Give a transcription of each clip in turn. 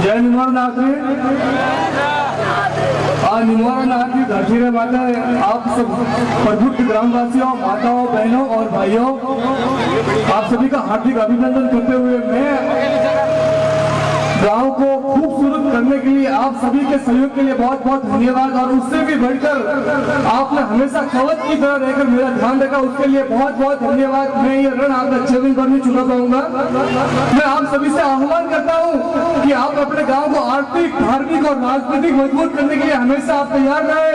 जय निवारनाथ निवारनाथ की धरती रे माता, आप सब प्रबुद्ध ग्रामवासियों, माताओं, बहनों और भाइयों, आप सभी का हार्दिक अभिनंदन करते हुए मैं गांव को खूबसूरत करने के लिए आप सभी के सहयोग के लिए बहुत बहुत धन्यवाद। और उससे भी बढ़कर आपने हमेशा कवच की तरह रहकर मेरा ध्यान रखा, उसके लिए बहुत बहुत धन्यवाद। मैं ये ऋण आपका जीवन भर नहीं चुका पाऊंगा। मैं आप सभी से आह्वान करता हूँ कि आप अपने गांव को आर्थिक, धार्मिक और राजनीतिक मजबूत करने के लिए हमेशा आप तैयार रहे।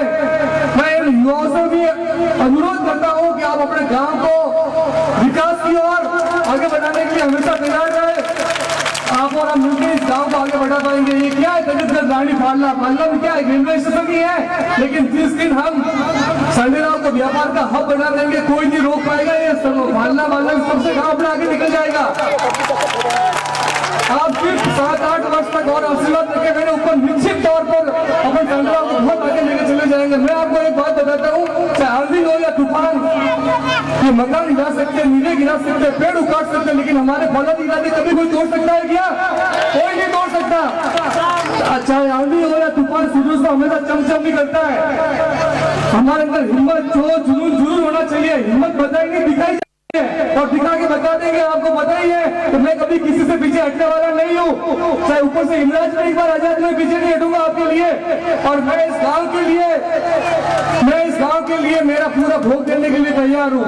मैं इन युवाओं से भी अनुरोध करता हूँ कि आप अपने गाँव को विकास की ओर आगे बढ़ाने के लिए हमेशा तैयार रहे। आप और हम मिलकर इस गांव को आगे बढ़ा पाएंगे। ये क्या है, जगतगढ़ रानी फालना में क्या है, रेलवे स्टेशन भी है, लेकिन जिस दिन हम संडेराव को व्यापार का हब बना देंगे कोई नहीं रोक पाएगा। ये फालना सबसे गांव अपना आगे निकल जाएगा। आप सिर्फ 7-8 वर्ष तक और आशीर्वाद रखे मेरे ऊपर, निश्चित तौर पर अपन संडेराव को बहुत आगे लेकर चले जाएंगे। मैं आपको एक बात बताता हूँ, चाहे आंधी हो या तूफान, ये मकान गिरा सकते, नीले गिरा सकते, पेड़ उखाड़ सकते, लेकिन हमारे फौलादी इरादे कभी कोई तोड़ सकता है क्या? कोई नहीं तोड़ सकता। चाहे आंधी हो या तूफान, सूरज तो हमेशा चमचम भी करता है। हमारे अंदर हिम्मत, जोश, जुनून जरूर होना चाहिए। हिम्मत बताएंगे, दिखाई और दिखा के बता देंगे। आपको पता ही है तो मैं कभी किसी से पीछे हटने वाला नहीं हूँ। चाहे ऊपर से हिमराज में एक बार आजाद, में पीछे नहीं हटूंगा आपके लिए। और मैं इस गांव के लिए मेरा पूरा भोग देने के लिए तैयार हूँ।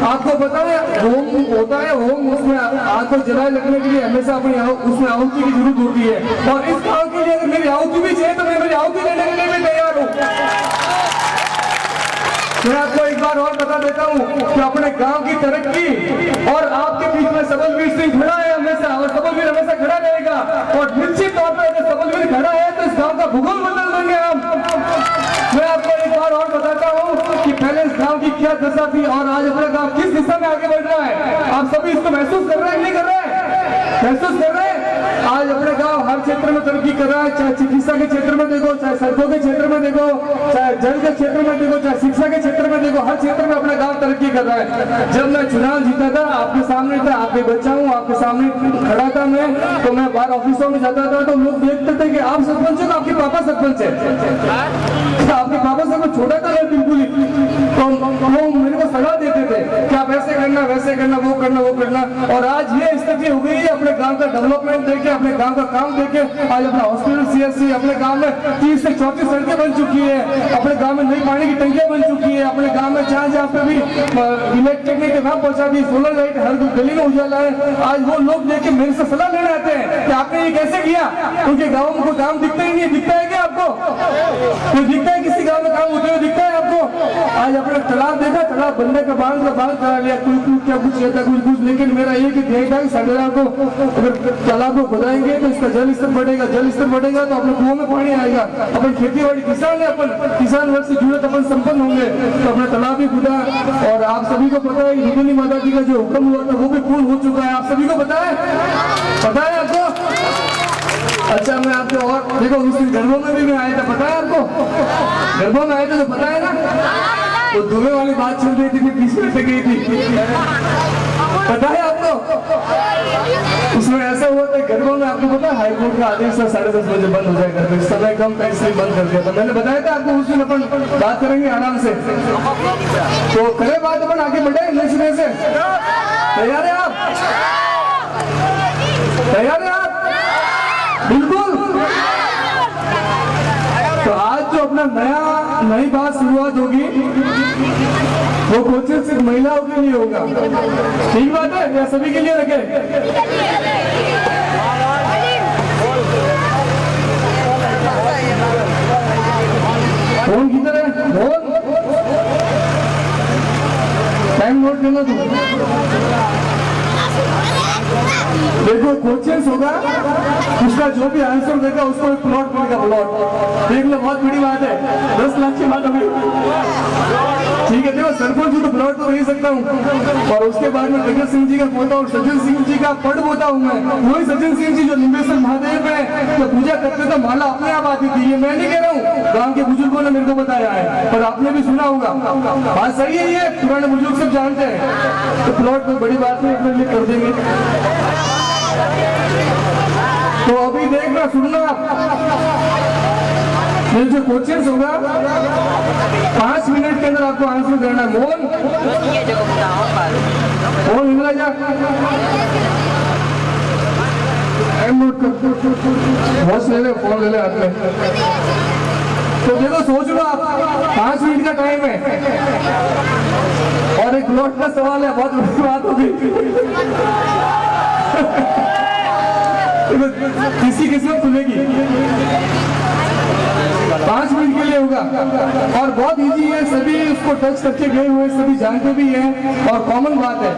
आपको पता है होम होता है, होम उसमें आग को जलाए रखने के लिए हमेशा अपनी उसमें आहुति की जरूरत होती है। और इस गाँव के लिए अगर मेरी आहुति भी चाहिए तो मैं मेरी आहुति देने के लिए भी तैयार हूँ। मैं आपको एक बार और बता देता हूँ कि अपने गांव की तरक्की और आपके बीच में सबलवीर सिंह खड़ा है हमेशा, और सबलवीर हमेशा खड़ा रहेगा। और निश्चित तौर पर अगर सबलवीर खड़ा है तो इस गांव का भूगोल बदल देंगे हम। मैं आपको एक बार और बताता हूँ कि पहले इस गांव की क्या दशा थी और आज अपना गांव किस दिशा में आगे बढ़ रहा है। आप सभी इसको महसूस कर रहे हैं, नहीं कर रहे? महसूस कर रहे हैं? आज अपने गांव हर क्षेत्र में तरक्की कर रहा है। चाहे चिकित्सा के क्षेत्र में देखो, चाहे सड़कों के क्षेत्र में देखो, चाहे जल के क्षेत्र में देखो, चाहे शिक्षा के क्षेत्र में देखो, हर क्षेत्र में अपना गांव तरक्की कर रहा है। जब मैं चुनाव जीता था, आपके सामने था, आपके बच्चा हूँ, आपके सामने खड़ा था मैं, तो मैं बाहर ऑफिसों में जाता था तो लोग देखते थे कि आप सरपंच हो, आपके पापा सरपंच है। आपके पापा से मैं छोटा था बिल्कुल ही, तो वो मेरे को सलाह देते थे कि आप ऐसे करना, वैसे करना, वो करना, वो करना। और आज ये स्थिति हो गई है, अपने गांव का डेवलपमेंट देखे, अपने गांव का काम देखे, आज अपना हॉस्पिटल, CSC, अपने गांव में 30 से 34 सड़कें बन चुकी है, अपने गांव में नई पानी की टंकियां बन चुकी है, अपने गांव में जहाँ पे भी इलेक्ट्रिक नहीं वहां पहुंचा दी, सोलर लाइट हर गली में उजाला है। आज वो लोग देखे मेरे से सलाह लेने आते हैं कि आपने ये कैसे किया, उनके गाँव को काम दिखता ही नहीं। दिखता है क्या आपको? कोई दिखता है किसी गाँव में काम होते हुए दिखता है आपको? आज अपने तालाब देखा, तालाब बनने का बांध करा लिया, कोई क्या कुछ कहता कुछ। लेकिन मेरा ये कि ध्येय था कि संडेराव को अगर तालाब को खुदाएंगे तो इसका जल स्तर बढ़ेगा, जल स्तर बढ़ेगा तो अपने कुओं में पानी आएगा। अपन खेती बाड़ी किसान है, अपन किसान वर्ग से जुड़े तो अपन संपन्न होंगे। तो अपना तालाब भी खुदा, और आप सभी को पता है रुक्मिणी माता जी का जो हुक्म हुआ था वो भी पूर्ण हो चुका है। आप सभी को पता है? पता है आपको? अच्छा, मैं आपको और देखो, उस दिन गरबों में भी मैं आया था, पता है आपको? गरबों में आए थे तो पता है ना, तो दुबे वाली बात चल रही थी, 20 मिनट गई थी, पता है आपको? उसमें ऐसा हुआ था गरबों में, आपको पता है हाईकोर्ट का आदेश था 10:30 बजे बंद हो जाएगा, तो समय कम था इसलिए बंद कर दिया था। मैंने बताया था आपको, उस दिन अपन बात करेंगे आराम से। तो करे बात, अपन आगे बढ़े इलेक्शन से। तैयार है आप? तैयार है आप? बिल्कुल। तो आज जो अपना नई बात शुरुआत होगी वो कोचिंग सिर्फ महिलाओं के लिए होगा। ठीक बात है या सभी के लिए रखे? फोन किधर है? फोन टाइम नोट करना तुम। देखो कोचिंग होगा, उसका जो भी आंसर देगा उसको एक प्लॉट मिलेगा, प्लॉट। देख लो, बहुत बड़ी बात है, 10 लाख की बात होगी। ठीक है, देखो सरपंच हूँ तो प्लॉट तो नहीं सकता हूँ, और उसके बाद में जगत सिंह जी का पोता और सज्जन सिंह जी का पढ़ पोता हूँ मैं। वही सज्जन सिंह जी जो निम्बेश्वर महादेव में तो पूजा करते तो माला अपने आप आती थी। ये मैं नहीं कह रहा हूँ, गांव के बुजुर्गों ने मेरे को बताया है, और आपने भी सुना होगा। बात सही है, ये पुराने बुजुर्ग सब जानते हैं। तो प्लॉट कोई बड़ी बात नहीं, अपने लिए कर देंगे। तो अभी देखना, सुनना, मेरे जो क्वेश्चन होगा 5 मिनट के अंदर आपको आंसर करना है। मोहन इंगला जा नोट कर, बस ले ले, फोन ले ले हाथ में। तो देखो सोच लो आप, 5 मिनट का टाइम है और एक प्लॉट का सवाल है, बहुत बड़ी बात होगी। किसी किस्मत खुलेगी। 5 मिनट के लिए होगा और बहुत इजी है, सभी उसको टच करके गए हुए, सभी जानते भी हैं और कॉमन बात है।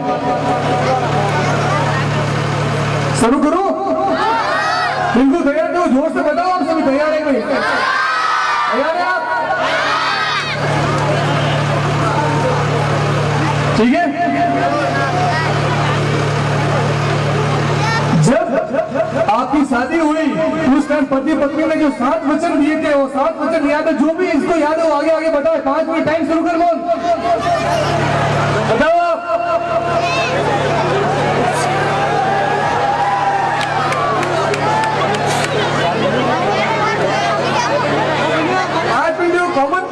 शुरू करो, बिल्कुल तैयार हो, जोर से बताओ आप सभी तैयार है? कोई तैयार है आप? ठीक है। जब आपकी शादी हुई उस टाइम पति पत्नी ने जो 7 वचन दिए थे, वो 7 वचन याद है? जो भी इसको याद है वो आगे आगे बताए। 5 मिनट टाइम शुरू कर, बोल बताओ आप।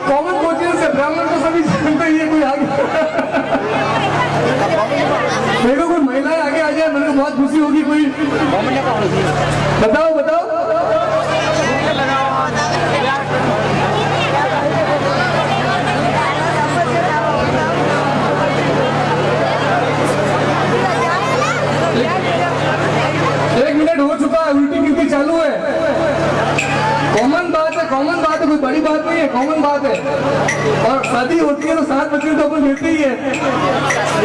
कॉमन क्वेश्चन से ब्राह्मण को सभी जानते ही, कोई आगे देखो, कोई महिलाएं आगे आ जाए, मेरे को बहुत खुशी होगी। कोई बताओ बताओ। एक मिनट हो चुका है, उल्टी गिनती चालू है। कॉमन बात है, कॉमन बात है, कोई बड़ी बात नहीं है, कॉमन बात है। और शादी होती है तो 7 बच्चे तो अपन देते ही है,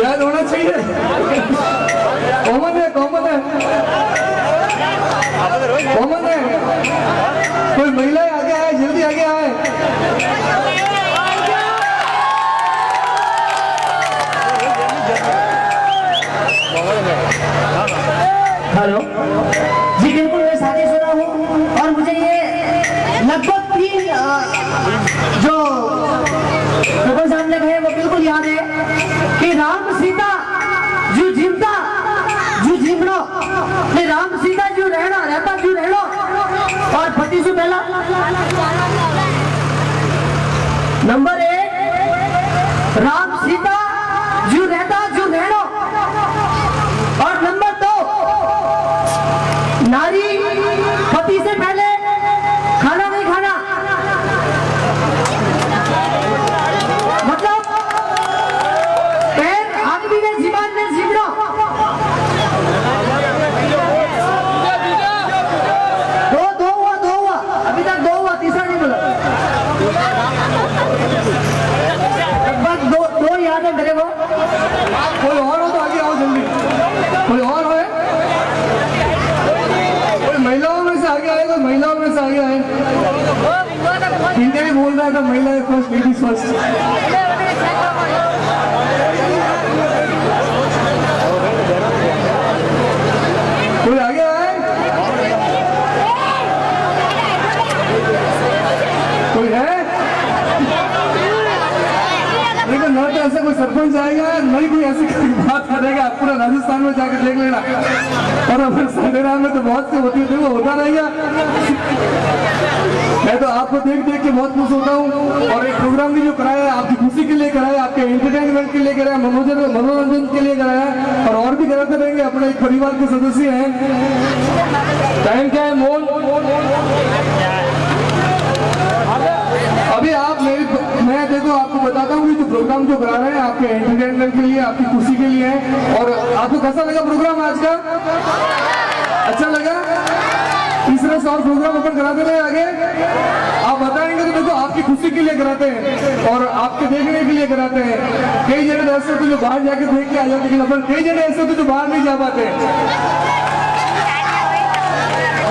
याद होना चाहिए। कॉमन है, कॉमन है, कॉमन है। कोई महिलाएं आगे आए, जल्दी आगे आए। हेलो जी, बिल्कुल मैं शादीशुदा हूँ और मुझे ये लगभग 3 जो प्रभु सामने कहे वो बिल्कुल याद है कि राम सीता जो जीवता जो जीवनो, राम सीता जो रहना रहता जो रह लो, और पति से पहला नंबर 1 राम सीता जो रहता जो रह लो, और नंबर 2 नारी पति से पहले खाना नहीं खाना। मतलब पैर आदमी ने जीवन में जीवनो। दो हुआ, अभी तक 2 हुआ, तीसरा नहीं बोला। लगभग दो याद है मेरे को। कोई और हो तो आगे आओ जल्दी। कोई और है? महिलाओं में से आगे आएगा, महिलाओं में से आगे आए। इंडिया भी बोल रहा था महिलाएं फर्स्ट, लेडीज फर्स्ट। कोई आगे आए? कोई है? देखो न तो ऐसा कोई सरपंच आएगा, नहीं कोई ऐसी बात करेगा। पूरा राजस्थान में जाकर देख लेना। और अगर संडेरा में तो बहुत से होती है, वो होता रहेगा। मैं तो आपको देख देख के बहुत खुश होता हूँ। और एक प्रोग्राम भी जो कराया है, आपकी खुशी के लिए कराया, आपके एंटरटेनमेंट के लिए कराया, मनोरंजन के लिए कराया, और भी कराते रहेंगे। अपने एक परिवार के सदस्य हैं। टाइम क्या है मोहन? अभी आप मैं देखो आपको बताता हूँ, जो प्रोग्राम जो करा रहे हैं आपके एंटरटेनमेंट के लिए, आपकी खुशी के लिए है। और आपको कैसा लगा प्रोग्राम आज का? अच्छा लगा? तीसरा साल प्रोग्राम अपन कराते रहे आगे। आप बताएंगे तो देखो आपकी खुशी के लिए कराते हैं और आपके देखने के लिए कराते हैं। कई जने ऐसे होते जो बाहर जाके देख के आ जाते, लेकिन अपन कई जने ऐसे होते जो बाहर नहीं जा पाते।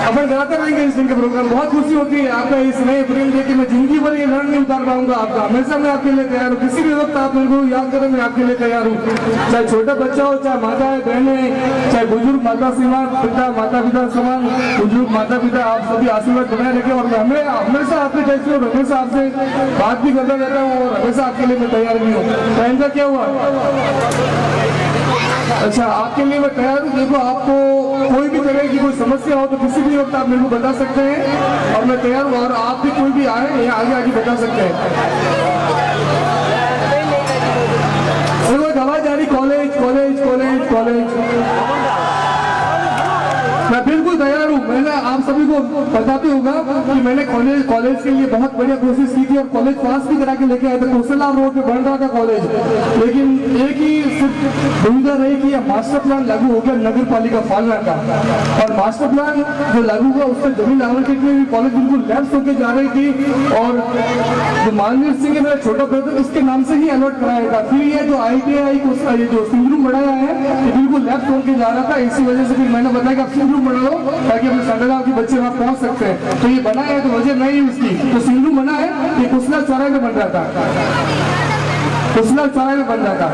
अपन कराते रहेंगे इस दिन के प्रोग्राम। बहुत खुशी होती है आपका इस नए प्रेम दे के मैं जिंदगी भर ये रण नहीं उतार पाऊंगा आपका। हमेशा मैं आपके लिए तैयार हूँ, किसी भी वक्त आप मेरे को याद करें मैं आपके लिए तैयार हूँ। चाहे छोटा बच्चा हो, चाहे माता है बहने, चाहे बुजुर्ग माता समान पिता, माता पिता समान बुजुर्ग माता पिता, आप सभी आशीर्वाद बनाए रखें। और मैं हमेशा आपके जैसे और हमेशा आपसे बात भी करता रहता हूँ और हमेशा आपके लिए मैं तैयार भी हूँ। टाइम का क्या हुआ? अच्छा, आपके लिए मैं तैयार हूँ। देखो, आपको कोई भी तरह की कोई समस्या हो तो किसी भी वक्त आप मेरे को बता सकते हैं और मैं तैयार हूँ। और आप भी कोई भी आए या आगे आगे बता सकते हैं। देखो, एक आवाज आ रही, कॉलेज कॉलेज कॉलेज कॉलेज। मैं बिल्कुल तैयार हूँ। मैंने आप सभी को बताते होगा कि मैंने कॉलेज के लिए बहुत बढ़िया कोशिश की थी और कॉलेज पास भी करा के लेके आए थे। कौशलराम रोड पे बन रहा था कॉलेज, लेकिन एक ही सिर्फ दुविधा रही कि मास्टर प्लान लागू हो गया नगर पालिका फालना का। और मास्टर प्लान जो लागू हुआ उससे जमीन आवंटित में भी कॉलेज बिल्कुल लैप्स होकर जा रही थी। और जो मानवीर सिंह है मेरा छोटा ब्रदर, उसके नाम से ही अलॉट कराया था। फिर ये जो ITI ये जो सिंगरूम बढ़ाया है ये बिल्कुल लैप्स होकर जा रहा था। इसी वजह से फिर मैंने बताया कि आप सिंगरूम बना लो ताकि अपने संडगांव के बच्चे वहां पहुंच सकते हैं। तो ये बना है तो वजह नहीं उसकी, तो सिंगरूम बना है। ये कुशला चौराहे में बन रहा था, कुशला चौराहे में बन रहा था।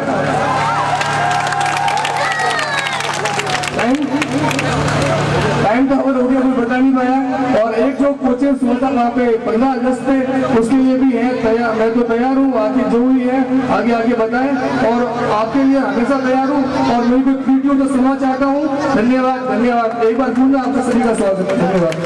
टाइम तो हो गया, कोई बता नहीं पाया। और एक जो कोचेस हुआ था वहाँ पे 15 अगस्त पे, उसके लिए भी है तैयार। मैं तो तैयार हूँ, आगे जो भी है आगे आगे बताएं। और आपके लिए हमेशा तैयार हूँ और मेरी कोई वीडियो तो सुनना चाहता हूँ। धन्यवाद धन्यवाद। एक बार फिर आपका सभी का स्वागत है। धन्यवाद।